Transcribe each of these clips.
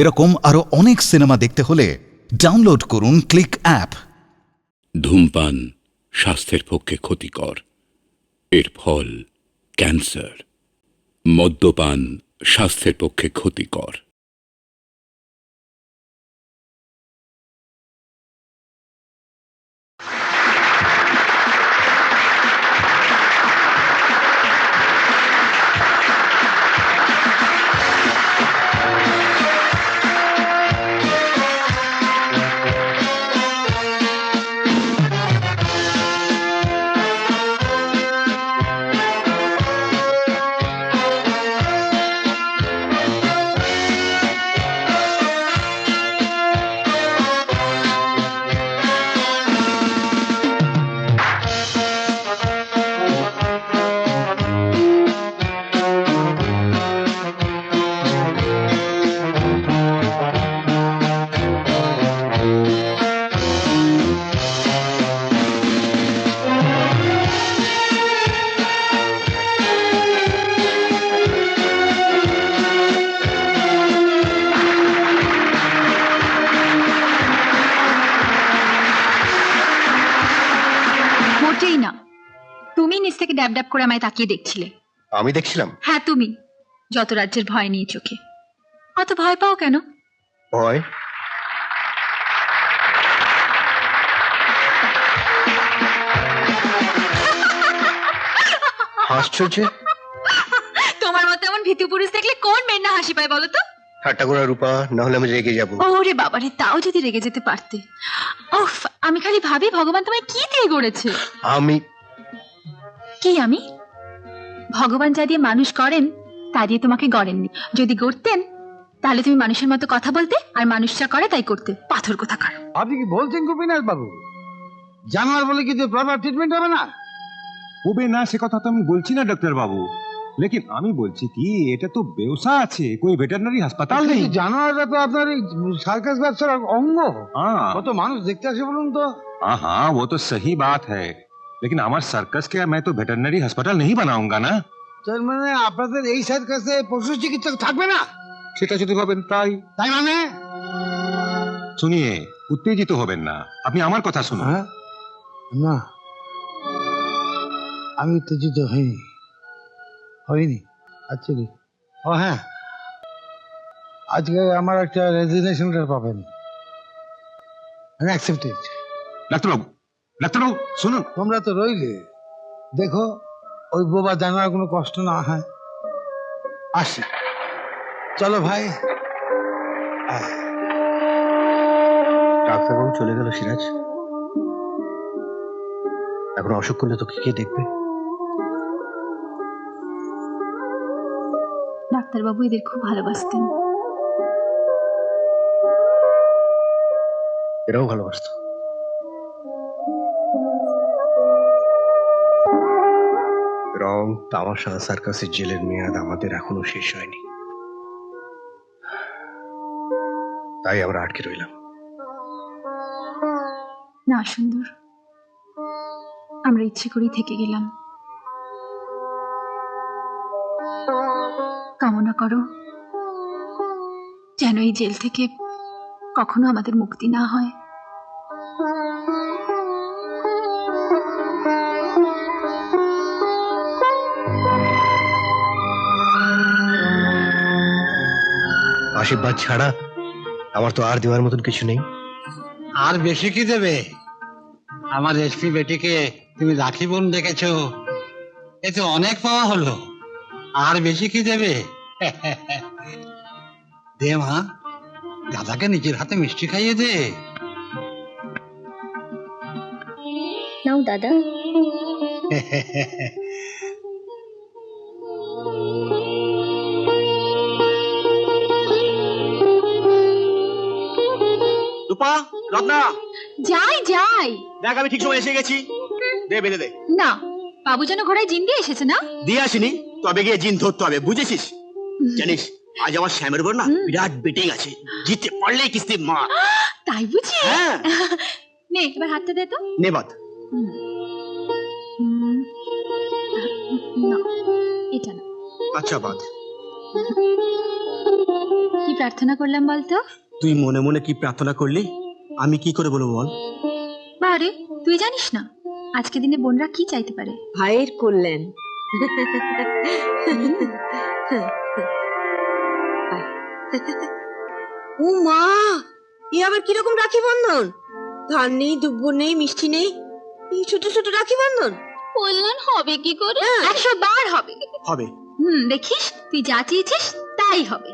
এরকম আরো অনেক সিনেমা দেখতে হলে ডাউনলোড করুন ক্লিক অ্যাপ। ধূমপান স্বাস্থ্যের পক্ষে ক্ষতিকর, এর ফল ক্যান্সার। মদ্যপান স্বাস্থ্যের পক্ষে ক্ষতিকর। মোটেই না, তুমি নিজ থেকে ড্যাব ড্যাব করে আমায় তাকিয়ে দেখছিলে। আমি দেখছিলাম? হ্যাঁ তুমি, যত রাজ্যের ভয় নিয়ে চোখে। অত ভয় পাও কেন? ভয়? হাসছো যে? তোমার মতো এমন ভীতু পুরুষ দেখলে কোন মেয়ের না হাসি পায় বলো তো? ঠাট্টা করা রূপা, না হলে আমি রেগে যাবো। ওরে বাবারে, তাও যদি রেগে যেতে পারতে। উফ, আমি খালি ভাবি ভগবান তোমায় কি দিয়ে গড়েছে। আমি কি আমি? ভগবান যা দিয়ে মানুষ করেন তা দিয়ে তোমাকে গড়েননি। যদি গড়তেন তাহলে তুমি মানুষের মতো কথা বলতে, আর মানুষ যা করে তাই করতে। পাথর কোথাকার। আপনি কি বলছেন গোপীনাথ বাবু? জানোয়ার বলে কি প্রপার ট্রিটমেন্ট হবে না? হবে না সে কথা তো আমি বলছি না ডাক্তার বাবু, লেকিন আমি বলছি কি এটা তো ব্যবসা আছে, কোই ভেটেরিনারি হাসপাতাল নেই। জানোয়াররা তো আপনার এই সার্কাস ব্যবসার অঙ্গ। हाँ কত মানুষ দেখতে আসে বলুন তো। हाँ हाँ वो तो सही बात है, लेकिन हमारे सर्कस के मैं तो वेटरनरी अस्पताल नहीं बनाऊंगा ना। তার মানে আপনাদের এই সার্কাসে পশু চিকিৎসক থাকবে না? সেটা যদি ভাবেন তাই। তাই মানে? শুনিয়ে উত্তেজিত হবেন না, আপনি আমার কথা শুনুন। হ্যাঁ, না আমি উত্তেজিত হইনি অ্যাকচুয়ালি। ও হ্যাঁ, আজকে আমার একটা রেজিগনেশন লেটার পাবেন। আমি অ্যাকসেপ্টেড। ডাক্তারবাবু, ডাক্তারবাবু শুনুন। তোমরা তো রইলে, দেখো ওই বোবা জানার কোনো কষ্ট না হয়। আসি, চলো ভাই। ডাক্তারবাবু চলে গেল সিরাজ। এখন অসুখ করলে তোকে কে দেখবে? ডাক্তারবাবু এদের খুব ভালোবাসতেন। এরাও ভালোবাসতো। রং তামাশা সার্কাসের জেলের মেয়াদ আমাদের এখনো শেষ হয়নি, তাই আমরা আটকে রইলাম। না সুন্দর, আমরা ইচ্ছে করেই থেকে গেলাম। কামনা করো যেন এই জেল থেকে কখনো আমাদের মুক্তি না হয়। আশীর্বাদ ছাড়া আমার তো আর দেওয়ার মতন কিছু নেই। আর বেশি কি দেবে? আমার এসপি বেটিকে তুমি রাখি বোন দেখেছো, এতে অনেক পাওয়া হলো। আর বেশি কি দেবে? দে মা, দাদাকে নিজের হাতে মিষ্টি খাইয়ে দে। নাও দাদা। রূপা, রত্না, যাই যাই, দেখ আমি ঠিক সময় এসে গেছি। দে বেঁধে দে। না, বাবু যেন ঘোড়ায় জিন দিয়ে এসেছে না? দিয়ে আসিনি, তবে গিয়ে জিন ধরতে হবে, বুঝেছিস? জানিস আজ আমার শ্যামের উপর না বিরাট বেটিং আছে, জিততে পারলে কিস্তি মার। তাই বুঝি? হ্যাঁ। নে এবার হাতটা দে তো। নে বাদ। না, এটা না। আচ্ছা বাদ। কি প্রার্থনা করলাম বলতো? তুই মনে মনে কি প্রার্থনা করলি আমি কি করে বলবো বল? বারে, তুই জানিস না আজকে দিনে বোনরা কি চাইতে পারে? ভাইয়ের কল্যাণ। ও মা, এ আবার কিরকম রাখি বন্ধন? ধান নেই, দুব্ব নেই, মিষ্টি নেই, এই ছোট ছোট রাখি বন্ধন। কল্যাণ হবে কি করে? 100 বার হবে। হবে। দেখিস, তুই যা চেয়েছিস তাই হবে।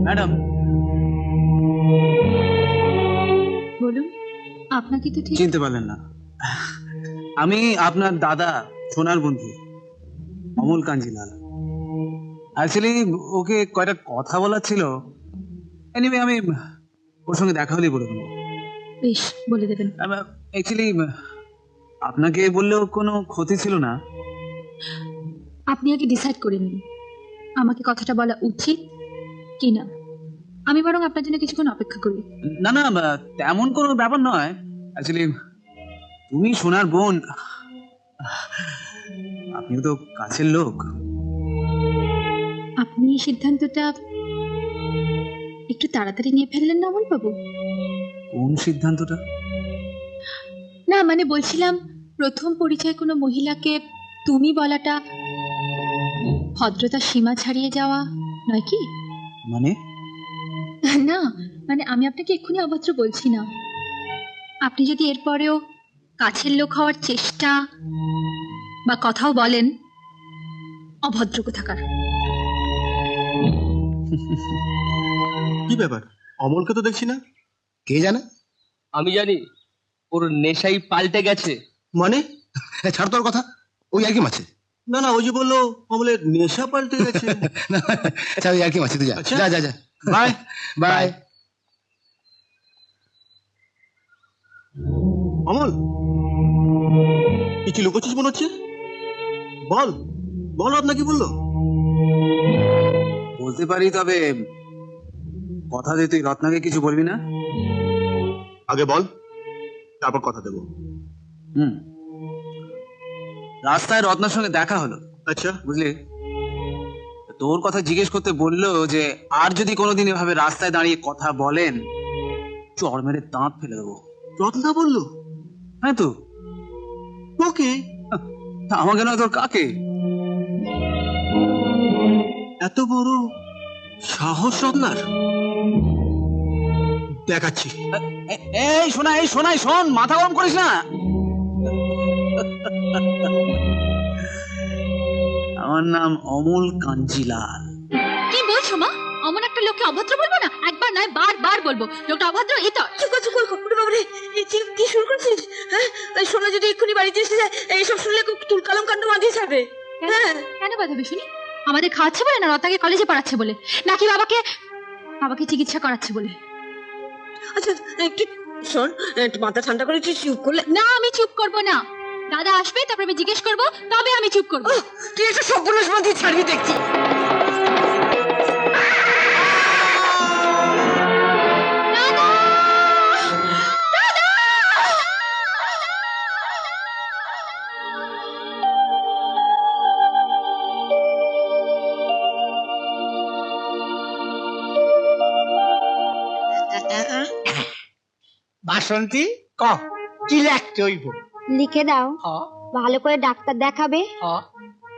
ম্যাডাম, বলুন, আপনাকে তো ঠিক চিনতে পারলেন না? আমি আপনার দাদা সোনার বন্ধু অমল কাঞ্জিলাল। অ্যাকচুয়ালি ওকে কয়টা কথা বলার ছিল। এনিওয়ে, আমি ওর সঙ্গে দেখা হলেই বলে দেবো। বেশ, বলে দেবেন। অ্যাকচুয়ালি আপনাকে বললেও কোনো ক্ষতি ছিল না। আপনি আগে ডিসাইড করে নিন আমাকে কথাটা বলা উচিত কি না। আমি বরং আপনার জন্য কিছুক্ষণ অপেক্ষা করি। না না, তেমন কোনো ব্যাপার নয়। অ্যাকচুয়ালি তুমি সোনার বোন, আপনিও তো কাছের লোক। আপনি এই সিদ্ধান্তটা একটু তাড়াতাড়ি নিয়ে ফেললেন না অমল বাবু? কোন সিদ্ধান্তটা? না মানে বলছিলাম, প্রথম পরিচয় কোনো মহিলাকে তুমি বলাটা ভদ্রতার সীমা ছাড়িয়ে যাওয়া নয় কি? মানে? না মানে আমি আপনাকে এক্ষুনি অভদ্র বলছি না। আপনি যদি এরপরেও কাছের লোক হওয়ার চেষ্টা বা কথাও বলেন, অভদ্র কোথাকার। কি ব্যাপার? অমলকে তো দেখছি না, কে জানে? আমি জানি, ওর নেশাই পাল্টে গেছে। মানে ছাড় তোর কথা, ওই আর কি মাছে। না না, ওই যে বললো অমলের নেশা পাল্টে গেছে। ওই আর কি মাছে, তুই যা যা যা যা। Bye bye. অমল, কিছু লুকোচ্ছিস মনে হচ্ছে। বল বল, আপনাকে বললো? বলতে পারি, তবে কথা দিয়ে তুই রত্নাকে কিছু বলবি না। আগে বল, তারপর কথা দেবো। রাস্তায় রত্নার সঙ্গে দেখা হলো। আচ্ছা, বুঝলি, তোর কথা জিজ্ঞেস করতে বললো যে আর যদি কোনোদিন এভাবে রাস্তায় দাঁড়িয়ে কথা বলেন, চড় মেরে দাঁত ফেলে দেবো। রত্না বললো? হ্যাঁ তো। ওকে, আমাকে নয়, তোর কাকে? এত বড় সাহস রত্নার! দেখাচ্ছি। এই শোন, মাথা গরম করিস না। আমার নাম অমল কাঞ্জিলাল। কি বলছো মা? অমন একটা লোককে অভদ্র বলবো না? একবার নয়, বারবার বলবো লোকটা অভদ্র। এই তো চুপ কর বাবরে, এই কি শুরু করছিস? হ্যাঁ, তাই সোনা যদি এক্ষুনি বাড়িতে এসে যায়, এইসব শুনলে তুলকালাম কাণ্ড বাঁধিয়ে ছাড়বে। হ্যাঁ, কেন বাঁধাবে শুনি? আমাদের খাওয়াচ্ছে বলে, না রত্নাকে কলেজে পড়াচ্ছে বলে, নাকি বাবাকে চিকিৎসা করাচ্ছে বলে? আচ্ছা একটু শোন, একটু মাথা ঠান্ডা করে তুই চুপ করলে। না, আমি চুপ করব না। দাদা আসবে, তারপর আমি জিজ্ঞেস করবো, তবে আমি চুপ করবো। তুই একটা সর্বনাশ বাঁধিয়ে ছাড়বি দেখছি। বাসন্তী, ক কি লিখতে হইব? লিখে দাও, ভালো করে ডাক্তার দেখাবে,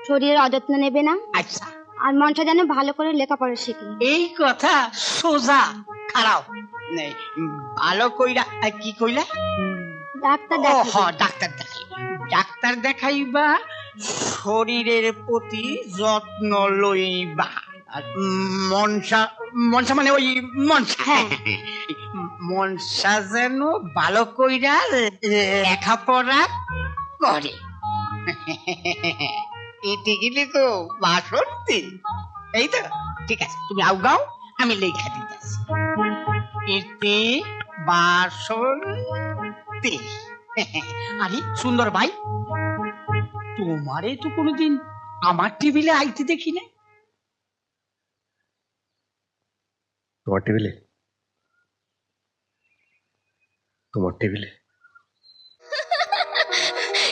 শরীরের অযত্ন নেবে না, আচ্ছা, আর মনটা যেন ভালো করে লেখাপড়া শেখে। এই কথা সোজা। খারাপ নেই, ভালো কইরা কি কইলা? ডাক্তার হ, দেখাবে। ডাক্তার দেখাইবা, শরীরের প্রতি যত্ন লইবা। আর মনসা মানে ওই মনসা, মনসা যেন ভালো কইরা লেখাপড়া করে। এতে গেলে তো বাসন্তী। এই তো ঠিক আছে, তুমি আউগাও, আমি লেখা দিতেছি। এতে বাসন্তী। আরে সুন্দর ভাই, তোমারে তো কোনোদিন আমার টেবিলে আইতে দেখি না। তোমার টেবিলে তোমার টেবিলে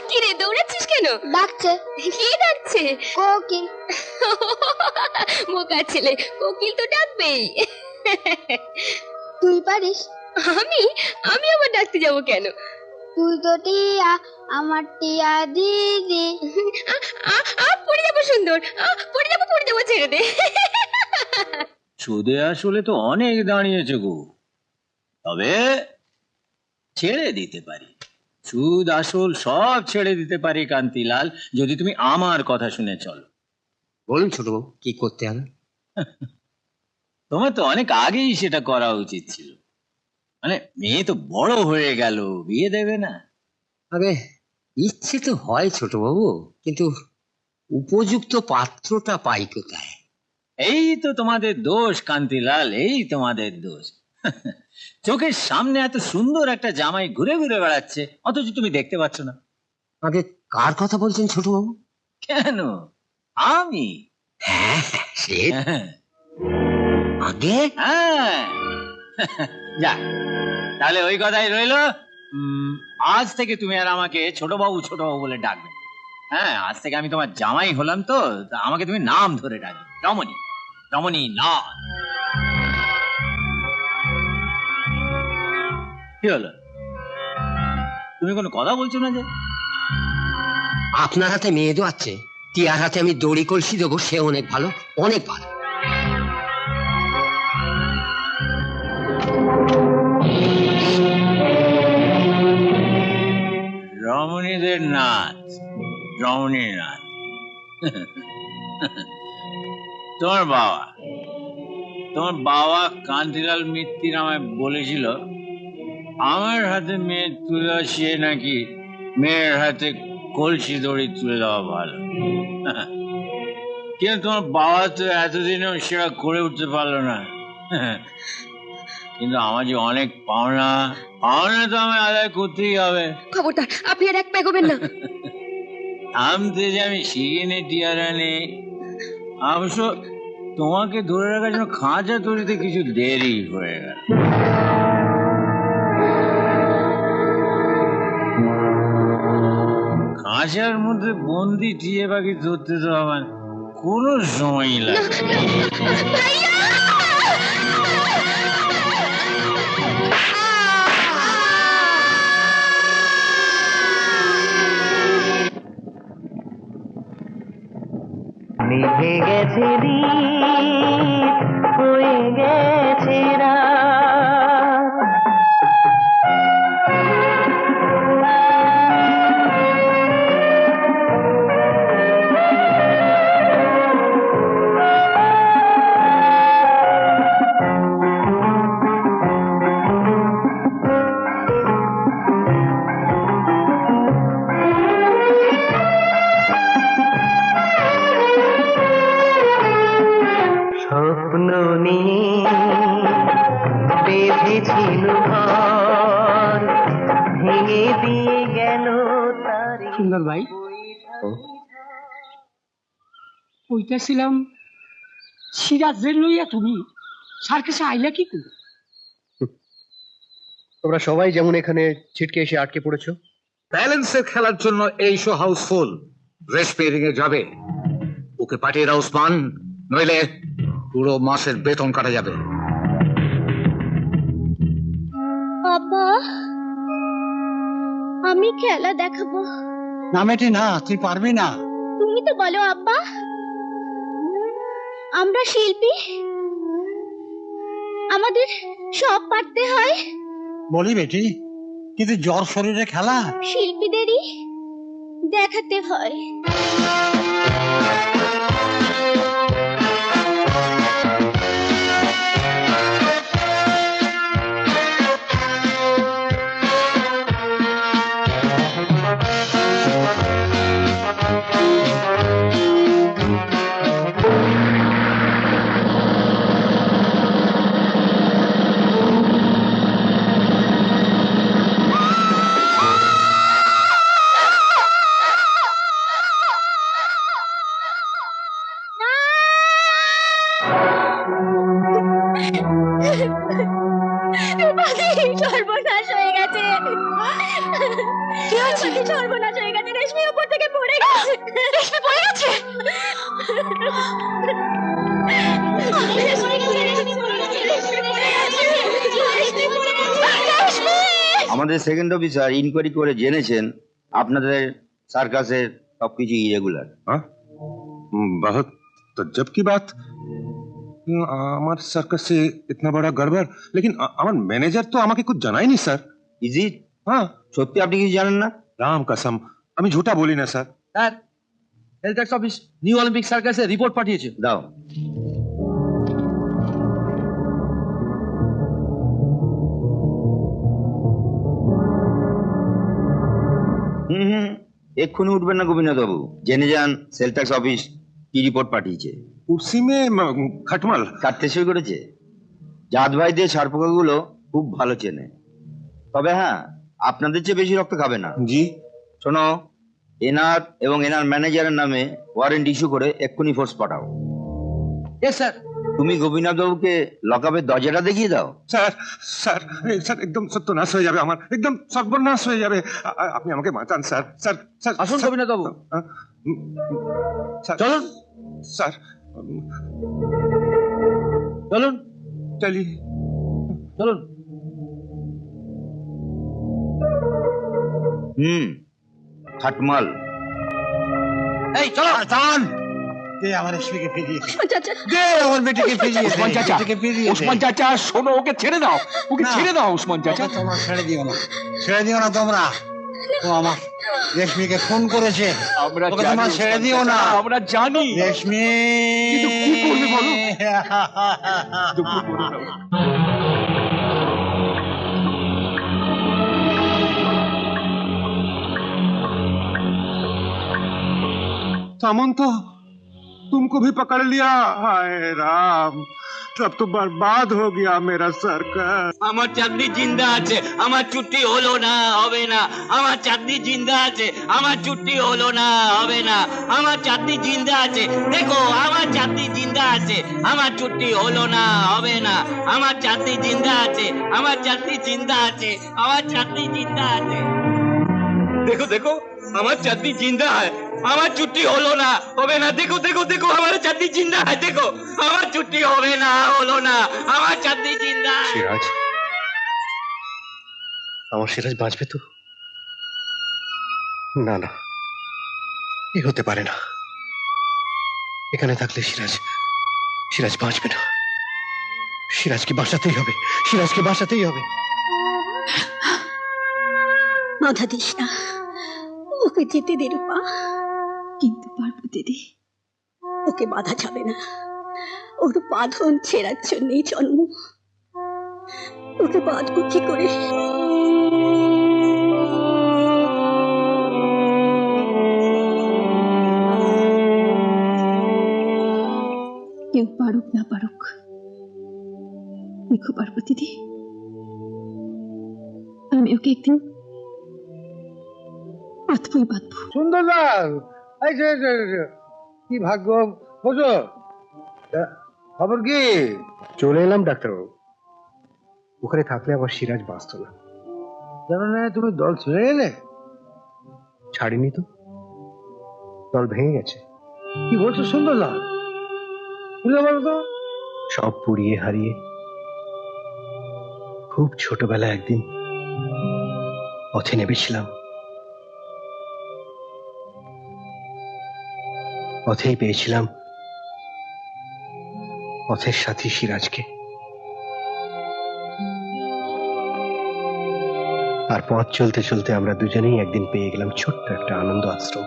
কি রে দৌড়াচ্ছিস কেন? ডাকছে। কে ডাকছে? কোকিল। বোকা ছেলে, কোকিল তো ডাকবেই। তুই পারিস? আমি আমি আবার ডাকতে যাব কেন? তুই তো টিয়া, আমার টিয়া দিদি। পড়ে যাবো সুন্দর, পড়ে যাবো ছেড়ে দে। সুদে আসলে তো অনেক দাঁড়িয়েছে গো, তবে ছেড়ে দিতে পারি, সুদ আসল সব ছেড়ে দিতে পারি কান্তিলাল, যদি তুমি আমার কথা শুনে চলো। বলুন ছোট বাবু, কি করতে হবে? তোমার তো অনেক আগেই সেটা করা উচিত ছিল, মানে মেয়ে তো বড় হয়ে গেল, বিয়ে দেবে না? আরে ইচ্ছে তো হয় ছোট বাবু, কিন্তু উপযুক্ত পাত্রটা পাই কোথায়? এই তো তোমাদের দোষ কান্তিলাল, এই তোমাদের দোষ। চোখের সামনে এত সুন্দর একটা জামাই ঘুরে ঘুরে বেড়াচ্ছে, অথচ তুমি দেখতে পাচ্ছ না। আগে কার কথা বলছেন ছোট বাবু? কেন আমি? হ্যাঁ সে আগে। হ্যাঁ, যা তাহলে ওই কথাই রইলো, আজ থেকে তুমি আর আমাকে ছোট বাবু বলে ডাকবে। হ্যাঁ, আজ থেকে আমি তোমার জামাই হলাম, তো আমাকে তুমি নাম ধরে ডাকবে, রমণী। রমণী না, কি হলো, তুমি কোনো কথা বলছো না যে? আপনার হাতে মেয়ে দোয়াচ্ছে, টিয়ার হাতে আমি দড়ি কলসি দেবো, সে অনেক ভালো, অনেক ভালো। রমণীদের নাচ, রমণীর নাচ। তোমার বাবা কান্তিলাল মিত্তির আমায় বলেছিল, আমার হাতে মেয়ে তুলে সে নাকি মেয়ের হাতে কলসি দড়ি তুলে দেওয়া ভালো। কিন্তু তোমার বাবা তো এতদিনেও সেটা করে উঠতে পারলো না। কিন্তু আমার যে অনেক পাওনা তো আমায় আদায় করতেই হবে। খবরদার, আপনি আর এক পা এগোবেন না। থামতে যে আমি শিখিনি টিয়ারানি, অবশ্য তোমাকে ধরে রাখার জন্য খাঁচা তৈরিতে কিছু দেরি হয়ে গেল। খাঁচার মধ্যে বন্দি টিয়ে পাখি ধরতে তো আমার কোনো সময় লাগে। নিভে গেছে দিন, হয়ে গেছে রাত, স্বপ্ন নিয়ে বেঁধেছিল ঘর, ভেঙে দিয়ে গেল তার। সুন্দর ভাই, কইতেছিলাম সিরাজের লইয়া তুমি সার্কাসে আইলা কি করে? তোমরা সবাই যেমন এখানে ছিটকে এসে আটকে পড়েছো, ব্যালেন্সের খেলার জন্য এই শো হাউসফুল, ড্রেস পেয়ারিং এ যাবে, ওকে পাঠিয়ে দাও ওসমান, নইলে পুরো মাসের বেতন কাটা যাবে। বাবা, আমি খেলা দেখাবো। না মেটে না, তুই পারবি না। তুমি তো বলো আব্বা, আমরা শিল্পী, আমাদের সব পারতে হয়। বলি বেটি, কিন্তু জ্বর শরীরে খেলা শিল্পীদেরই দেখাতে হয়। সর্বনাশ হয়ে গেছে। কি হয়েছে? সর্বনাশ হয়ে গেছে, রেশমি উপর থেকে পড়ে গেছে। রেশমি পড়ে গেছে? আমাদের সেকেন্ড অফিসার ইনকোয়ারি করে জেনেছেন আপনাদের সার্কাসের সবকিছু ইরেগুলার। बहुत तज्जब की बात। আমার সার্কাসে ইতনা বড় গড়বড়, लेकिन আমার ম্যানেজার তো আমাকে कुछ জানায়নি স্যার। Is it? হ্যাঁ, সত্যি আপনি কিছু জানেন না? রাম কসম, আমি ঝুটা বলি না sir. Sir, health tax office new Olympic সার্কাসে রিপোর্ট পাঠিয়েছে। দাও। হুম, এক্ষুনি উঠবেন না গোপীনাথ বাবু, জেনে যান সেল ট্যাক্স অফিস কি রিপোর্ট পাঠিয়েছে। কুর্সি মে খটমাল কাটতে শুরু করেছে। জাত ভাইদের ছাড়পোকাগুলো খুব ভালো চেনে, তবে হ্যাঁ, আপনাদের চেয়ে বেশি রক্ত খাবে না। জি শোনো, এনার এবং এনার ম্যানেজারের নামে ওয়ারেন্ট ইস্যু করে এক্ষুনি ফোর্স পাঠাও। Yes sir. তুমি গোপীনাথ বাবুকে লকআপের দরজাটা দেখিয়ে দাও। স্যার স্যার স্যার, একদম সত্যনাশ হয়ে যাবে আমার, একদম সর্বনাশ হয়ে যাবে। আপনি আমাকে বাঁচান স্যার। স্যার স্যার আসুন গোপীনাথ বাবু, চলুন স্যার, চলুন চলি, চলুন। খাটমাল। এই চলো চান দে আমার রেশমিকে ফিরিয়ে দে, আমার বেটিকে ফিরিয়ে দে। ওসমান চাচা, ওসমান চাচা শোনো, ওকে ছেড়ে দাও, ওকে ছেড়ে দাও ওসমান চাচা। তোমরা ছেড়ে দিও না, ছেড়ে দিও না তোমরা। ও আমার রেশমিকে খুন করেছে, আমরা ওকে তোমরা ছেড়ে দিও না। আমরা জানি রেশমি কিন্তু কি করবে বলো? सामंत, तुमको भी पकड़ लिया। हाय राम, तब तो बर्बाद हो गया मेरा सर्कस। আমার চাঁদনি জিন্দা আছে, আমার ছুটি হলো না, হবে না। আমার চাঁদনি জিন্দা আছে, আমার ছুটি হলো না, হবে না। আমার চাঁদনি জিন্দা আছে, দেখো আমার চাঁদনি জিন্দা আছে, আমার ছুটি হলো না, হবে না। আমার চাঁদনি জিন্দা আছে, আমার চাঁদনি জিন্দা আছে, আমার চাঁদনি জিন্দা আছে। देखो देखो, আমার চাঁদনি জিন্দা है, আমার ছুটি হলো না, হবে না। দেখো দেখো দেখো, আমার চাঁদনি জিন্দা है, দেখো আমার ছুটি হবে না, হলো না। আমার চাঁদনি জিন্দা है। সিরাজ, আমার সিরাজ বাঁচবে তো? না না, এ হতে পারে না। এখানে থাকলে সিরাজ সিরাজ বাঁচবে না। সিরাজকে বাঁচাতেই হবে, সিরাজকে বাঁচাতেই হবে। বাধা দিস না, ওকে যেতে দে রূপা। কিন্তু পারবো দিদি, ওকে বাধা যাবে না। ওর বাঁধন ছেঁড়ার জন্যই জন্ম, ওকে বাঁধবো কি করে? কেউ পারুক না পারুক, দেখো পারবো দিদি, আমি ওকে একদিন বাঁধবই বাঁধবো। সুন্দরলাল, এই যে কি ভাগ্য, বুঝো খবর কি? চলে এলাম ডাক্তারবাবু, ওখানে থাকলে আমার সিরাজ বাঁচত না। জানো না তুমি দল ছেড়ে এলে? ছাড়িনি তো, দল ভেঙে গেছে। কি বলছো সুন্দরলাল? খুলে বলো তো। সব পুড়িয়ে হারিয়ে খুব ছোটবেলায় একদিন পথে নেমেছিলাম, পথেই পেয়েছিলাম পথের সাথী সিরাজকে। আর পথ চলতে চলতে আমরা দুজনেই একদিন পেয়ে গেলাম ছোট্ট একটা আনন্দ আশ্রম।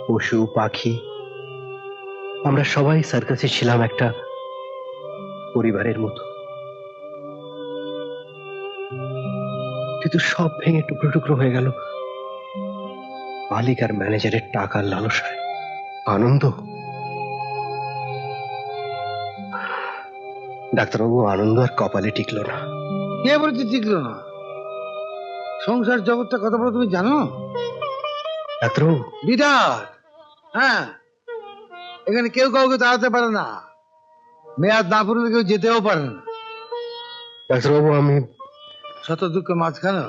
পশু পাখি আমরা সবাই সার্কাসে ছিলাম একটা পরিবারের মতো, কিন্তু সব ভেঙে টুকরো টুকরো হয়ে গেল মালিক আর ম্যানেজারের টাকার লালসায়। আনন্দ, ডাক্তারবাবু, আনন্দ আর কপালে টিকলো না। কে বলতে টিকলো না? সংসার জগৎটা কত বড় তুমি জানো ডাক্তারবাবু? বিরাট। হ্যাঁ, এখানে কেউ কাউকে তাড়াতে পারে না, মেয়াদ না পড়লে কেউ যেতেও পারে না। ডাক্তারবাবু আমি শত দুঃখের মাঝখানে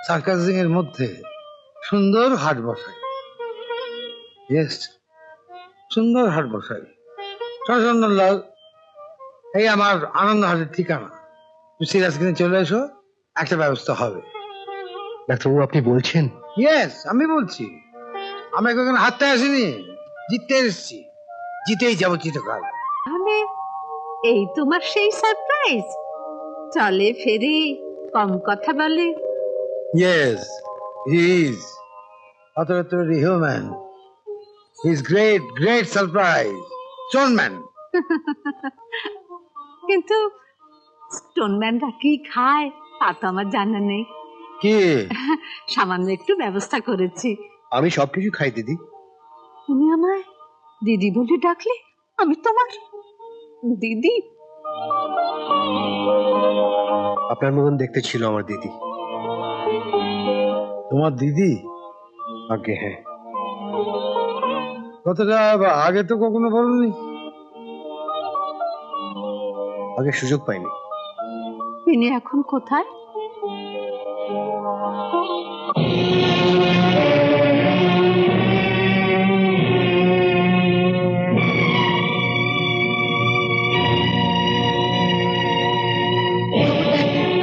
সার্কাসিং এর মধ্যে সুন্দর হাট বসাই। ইয়েস, সুন্দর হাট বসাই। চন্দনলাল, এই আমার আনন্দ হাটের ঠিকানা। তুমি সিরিয়াস কিনে চলে এসো, একটা ব্যবস্থা হবে। ডাক্তারবাবু আপনি বলছেন? ইয়েস, আমি বলছি। আমি এখানে হারতে আসিনি, জিততে এসেছি। জিতেই যাবো চিরকাল। তাহলে এই তোমার সেই সারপ্রাইজ? চলে ফেরে, কম কথা বলে। ইয়েস, হি ইজ অতটা human. He is great, great surprise. Stoneman. কিন্তু স্টোনম্যানরা কি খায় তা তো আমার জানা নেই। কি? সামান্য একটু ব্যবস্থা করেছি। আমি সবকিছু খাই দিদি। তুমি আমায় দিদি বলে ডাকলে, আমি তোমার দিদি। আপনার মতন দেখতে ছিল আমার দিদি। তোমার দিদি? আগে হ্যাঁ। কতটা আগে তো কখনো বলনি। আগে সুযোগ পাইনি। তিনি এখন কোথায়?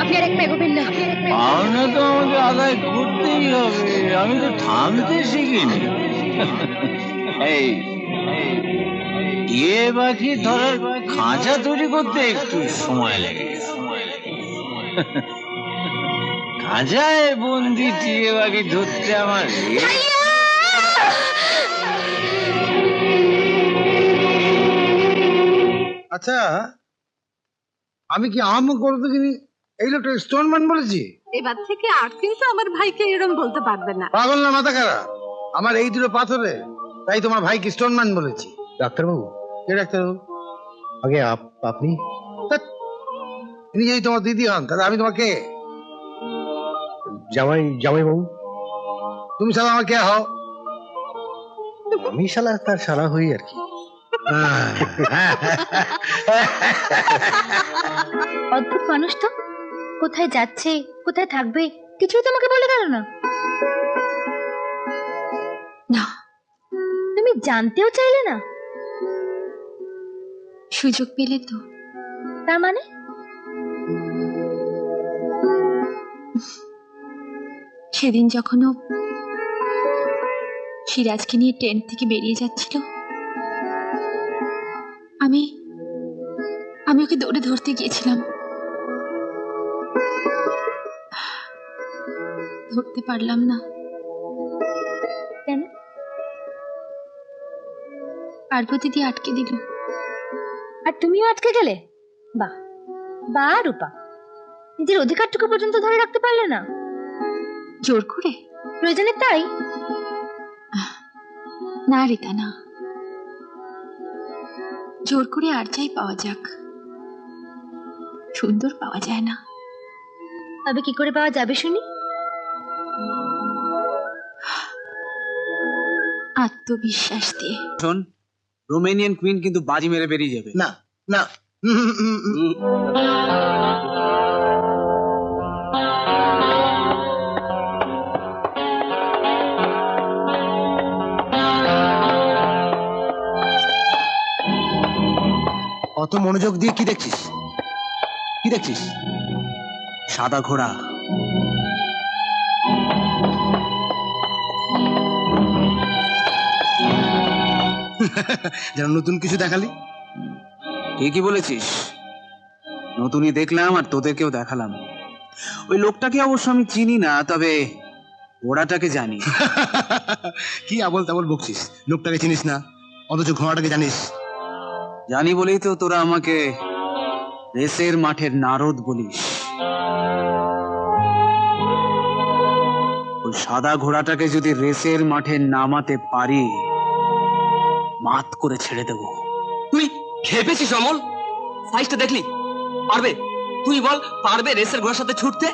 আপনি আর এক পা এগোবেন না। পাওনা তো আমাকে আদায় করতেই হবে, আমি তো থামতে শিখিনি। এই টিয়ে পাখি ধরার খাঁচা তৈরি করতে একটু সময় লেগে গেছে। খাঁচায় বন্দি টিয়ে পাখি ধরতে আমার আচ্ছা, আমি কি আম করে দেখিনি? এই লোকটা স্টোনম্যান বলেছি। এবার থেকে আর কিন্তু আমার ভাইকে এরকম বলতে পারবে না। পাগল না মাথা খারাপ? আমার এই দুটো পাথরে, তাই তোমার ভাইকে স্টোনম্যান বলেছি। ডাক্তারবাবু? কে ডাক্তারবাবু? আগে আপনি? ইনি যদি তোমার দিদি হন, তাহলে আমি তোমাকে জামাইবাবু। তুমি সালা আমার কে হও? আমি শালা তার শালা হই আর কি। অদ্ভুত মানুষ তো, কোথায় যাচ্ছে কোথায় থাকবে কিছুই তোমাকে বলে গেল না। না, তুমি জানতেও চাইলে না। সুযোগ পেলে তো। তার মানে সেদিন যখন ও সিরাজকে নিয়ে টেন্ট থেকে বেরিয়ে যাচ্ছিল, আমি ওকে দৌড়ে ধরতে গিয়েছিলাম। ধরতে পারলাম না। কেন? পার্বতী দিয়ে আটকে দিল। আর তুমিও আটকে গেলে? বাহ বাহ রূপা, নিজের অধিকারটুকু পর্যন্ত ধরে রাখতে পারলে না। জোর করে প্রয়োজনে তাই? না রিতা না, জোর করে আর চাই পাওয়া যাক, সুন্দর পাওয়া যায় না। তবে কি করে পাওয়া যাবে শুনি? আত্মবিশ্বাস দিয়ে। শোন, রোমেনিয়ান কুইন কিন্তু বাজি মেরে বেরিয়ে যাবে। না না, অত মনোযোগ দিয়ে কি দেখছিস? কি দেখছিস? সাদা ঘোড়া। যেন নতুন কিছু দেখালি। ঠিকই বলেছিস, নতুনই দেখলাম আর তোদেরকেও দেখালাম। ওই লোকটাকে অবশ্য আমি চিনি না, তবে ঘোড়াটাকে জানি। কি আবল তাবল বকছিস? লোকটাকে চিনিস না অথচ ঘোড়াটাকে জানিস। জানি বলেই তো তোরা আমাকে রেসের মাঠের নারদ বলিস। ওই সাদা ঘোড়াটাকে যদি রেসের মাঠে নামাতে পারি, মাত করে ছেড়ে দেব। তুই খেপেছিস অমল? সাইজটা দেখলি? পারবে? তুই বল, পারবে রেসের ঘোড়ার সাথে ছুটতে?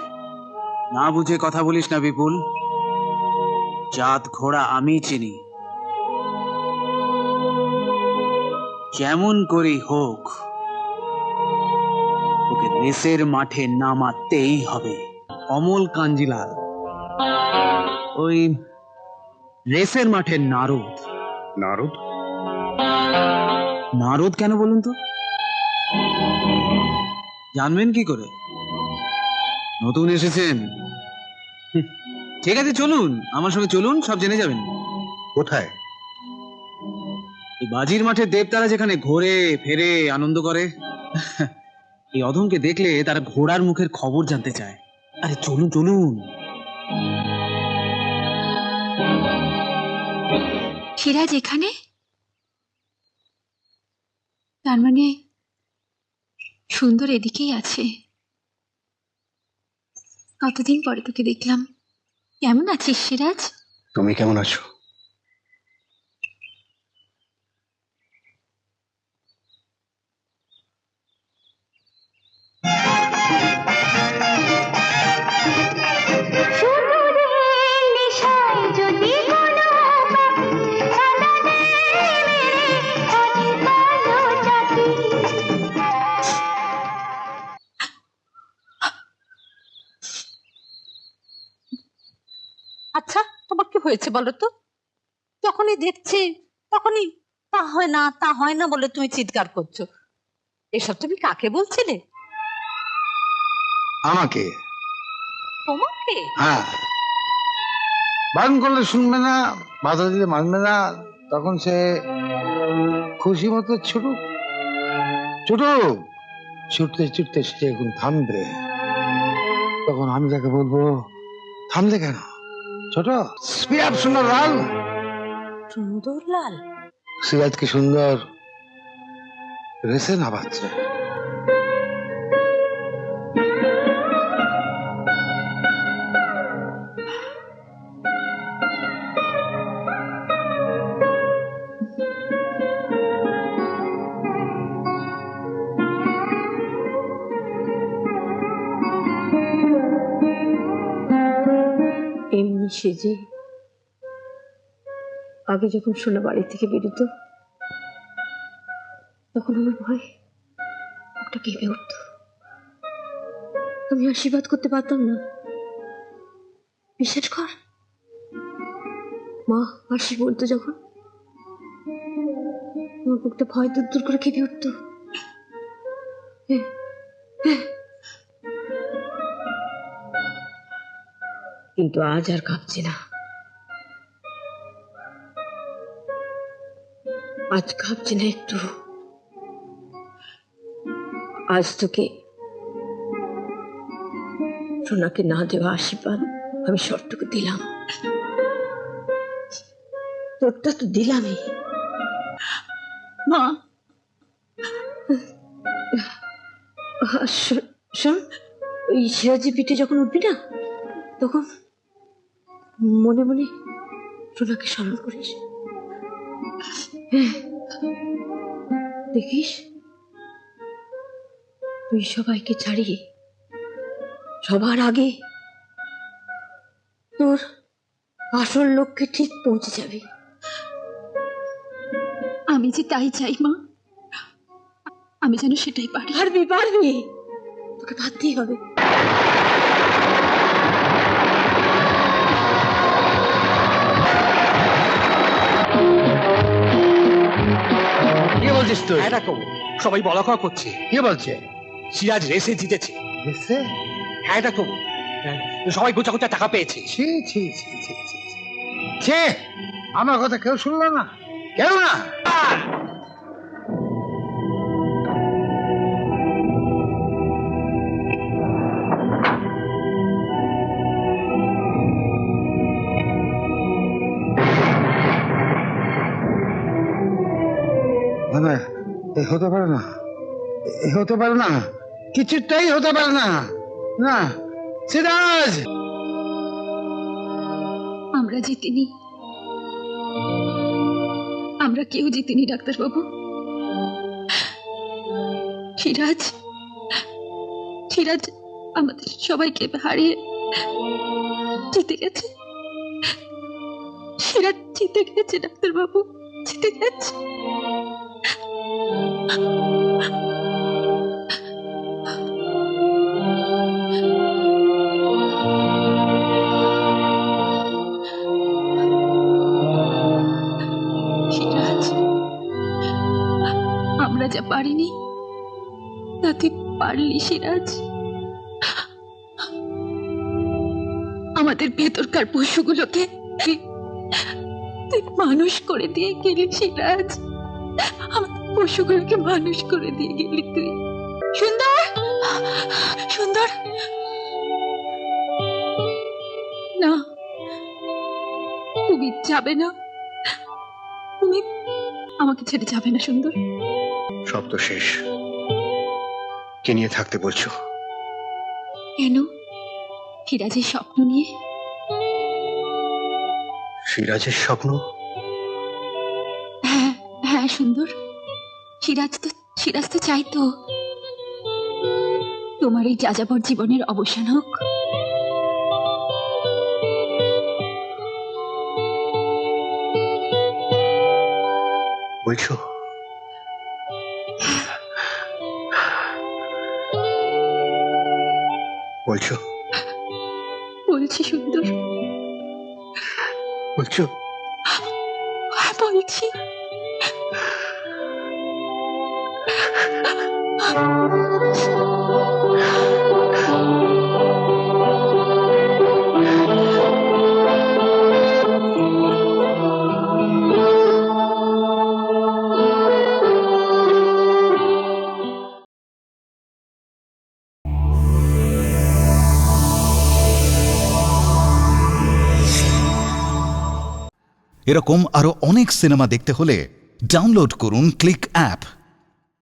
না বুঝে কথা বলিস না বিপুল। জাত ঘোড়া আমি চিনি। যেমন করেই হোক ওকে রেসের মাঠে নামাতেই হবে। অমল কাঞ্জিলাল ওই রেসের মাঠে নারদ। নারদ? নারদ কেন বলুন তো? জানবেন কি করে? নতুন এসেছেন। ঠিক আছে, চলুন আমার সঙ্গে, চলুন, সব জেনে যাবেন। কোথায়? এই বাজির মাঠে দেবতারা যেখানে ঘোরে ফেরে আনন্দ করে, এই অধমকে দেখলে তারা ঘোড়ার মুখের খবর জানতে চায়। আরে চলুন চলুন। সিরাজ এখানে? তার মানে সুন্দর এদিকেই আছে। কতদিন পরে তোকে দেখলাম। কেমন আছিস সিরাজ? তুমি কেমন আছো? আচ্ছা, তোমার কি হয়েছে বলো তো? যখনই দেখছি তখনই তা হয় না তা হয় না বলে তুমি চিৎকার করছো। এসব তুমি কাকে বলছিলে? আমাকে। তোমাকে? হ্যাঁ, বারণ করলে শুনবে না, বাধা দিলে মানবে না, তখন সে খুশি মতো ছুটুক। ছুটতে ছুটতে সে এখন থামবে, তখন আমি তাকে বলবো, থামলে কেন ছোট? স্পিড আপ সুন্দর লাল। সুন্দর লাল? সিরাজ কি সুন্দর রেসে নামাচ্ছে। এমনি সেজে আগে যখন সোনা বাড়ি থেকে বেরোত, তখন আমার ভয় ওটা কেঁপে উঠত। আমি আশীর্বাদ করতে পারতাম না। বিশ্বাস কর, মা আশীর্বাদ বলতো যখন, আমার বুকটা ভয় দূর দূর করে কেঁপে উঠত। কিন্তু আজ আর কাঁপছে না। আজ কাঁপছে না একটু। আজ তোকে সোনাকে না দেওয়া আশীর্বাদ আমি শর্টটুকু দিলাম। তোরটা তো দিলামই। মা শোন, ওই সিরাজি পিঠে যখন উঠবি না, তখন মনে মনে সোনাকে স্মরণ করিস। দেখিস তুই সবাইকে ছাড়িয়ে সবার আগে তোর আসল লক্ষ্যে ঠিক পৌঁছে যাবি। আমি যে তাই চাই মা, আমি যেন সেটাই পারি। পারবি, তোকে পারতেই হবে। কি বলছিস তুই? সবাই বলা কওয়া করছে। কে বলছে? সিরাজ রেসে জিতেছে। রেসে? হ্যাঁ ডাক্তার, সবাই গোছা গোছা টাকা পেয়েছে। ছি ছি ছি ছি ছি ছি, আমার কথা কেউ শুনলো না, কেউ না। না, এ হতে পারে না, এ হতে পারে না, কিছুটাই হতে পারে না। না সিরাজ, আমরা জিতিনি, আমরা কেউ জিতিনি ডাক্তারবাবু। সিরাজ আমাদের সবাইকে হারিয়ে জিতে গেছে। সিরাজ জিতে গেছে ডাক্তারবাবু, জিতে গেছে। পারিনি, না তুই পারলি সিরাজ। আমাদের ভেতরকার পশুগুলোকে তুই মানুষ করে দিয়ে গেলি সিরাজ। আমাদের পশুগুলোকে মানুষ করে দিয়ে গেলি তুই। সুন্দর, সুন্দর, না তুমি যাবে না, তুমি আমাকে ছেড়ে যাবে না সুন্দর। সব তো শেষ, কে নিয়ে থাকতে বলছো? কেন? সিরাজের স্বপ্ন নিয়ে। সিরাজের স্বপ্ন? হ্যাঁ হ্যাঁ সুন্দর, সিরাজ তো চাইতো তোমার এই যাযাবর জীবনের অবসান হোক। বলছো? বলছো? বলছি সুন্দর, বলছো? হ্যাঁ বলছি। এরকম আরো অনেক সিনেমা দেখতে হলে ডাউনলোড করুন ক্লিক অ্যাপ।